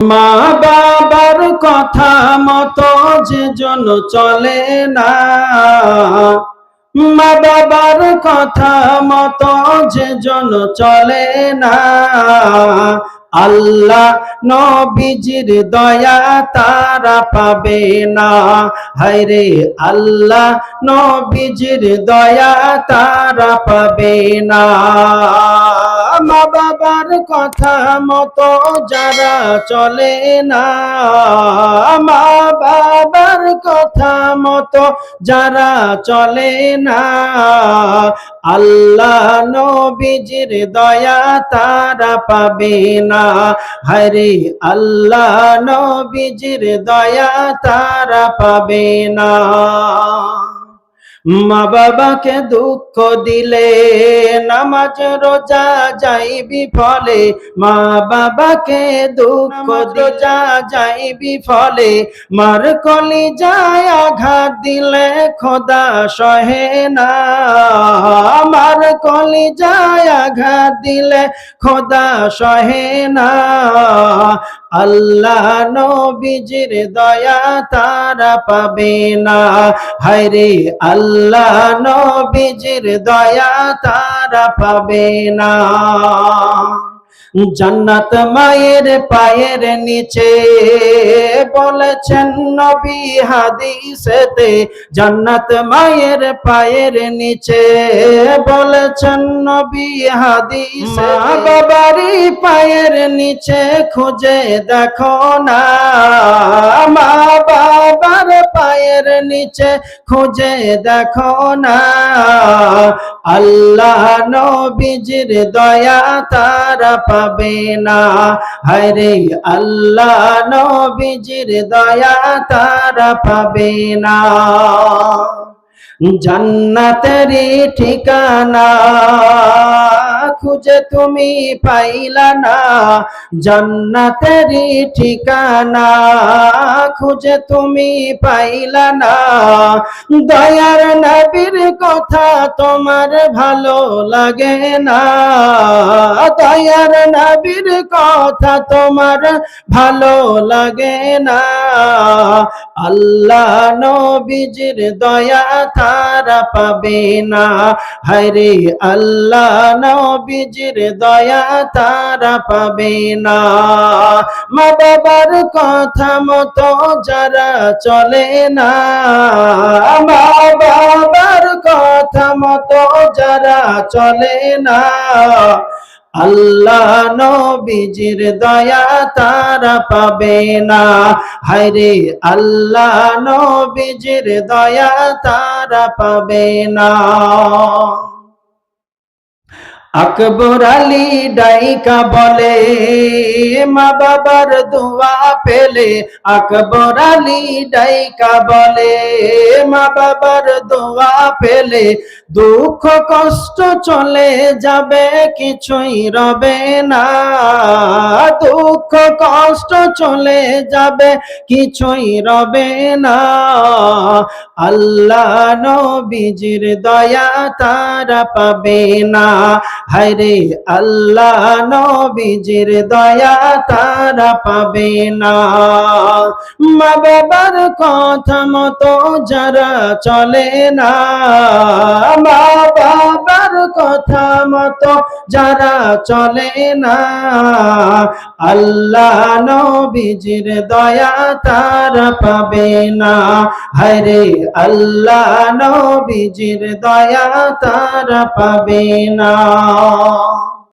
মা বাবার কথা মতো যে জন চলে না, মা বাবার কথা মতো যে জন চলে না, আল্লাহ নবীজির দয়া তারা পাবে না। হায়রে আল্লাহ নবীজির দয়া তারা পাবে না। মা বাবার কথা মতো যারা চলে না, মা বাবার কথা মতো যারা চলে না, আল্লাহ নবীজির দয়া তারা পাবে না। হায়রে আল্লাহ নবীজির দয়া তারা পাবে না। মা বাবাকে দুঃখ দিলে নামাজ রোজা যাইবি ফলে, মা বাবাকে দুঃখ রোজা যাইবি ফলে, মার কলিজায় আঘাত দিলে খোদা সহে না, মার কলিজায় আঘাত দিলে খোদা সহে না, আল্লাহ নবীজির দয়া তারা পাবে না। হায়রে আল্লাহ নবীজির দয়া তারা পাবে না। জান্নাত মায়ের পায়ের নিচে বলেছেন নবী হাদিসেতে, জান্নাত মায়ের পায়ের নিচে বলেছেন নবী হাদিসে। মা বাবারই পায়ের নিচে খুঁজে দেখো না, মা বাবার পায়ের নিচে খুঁজে দেখো না, আল্লাহ নবীজির দয়া তারা পাবে না। হায়রে আল্লাহ নবীজির দয়া তারা পাবে না। জান্নাতেরই ঠিকানা খুঁজে তুমি পাইলা না, জান্নাতেরই ঠিকানা খুঁজে তুমি পাইলা না, দয়ার নবীর কথা তোমার ভালো লাগে না, দয়ার নবীর কথা তোমার ভালো লাগে না, আল্লাহ নবীজির দয়া তারা পাবে না। হায়রে আল্লাহ নবীজির দয়া তারা পাবে না। মা বাবার কথা মতো যারা চলে না, মা বাবার কথা মতো যারা চলে না, আল্লাহ নবীজির দয়া তারা পাবে না। হায়রে আল্লাহ নবীজির দয়া তারা পাবে না। আকবর আলী ডাইকা বলে মা বাবার দোয়া পেলে, আকবর আলী ডাইকা বলে মা বাবার দোয়া পেলে, দুঃখ কষ্ট চলে যাবে কিছুই রবে না, দুঃখ কষ্ট চলে যাবে কিছুই রবে না, আল্লাহ নবীজির দয়া তারা পাবে না। হায়রে আল্লাহ নবীজির দয়া তারা পাবে না। মা বাবার কথা মতো যারা চলে না, মা বাবার কথা মতো যারা চলে না, আল্লাহ নবীজির দয়া তারা পাবে না। হায়রে আল্লাহ নবীজির দয়া তারা পাবে না।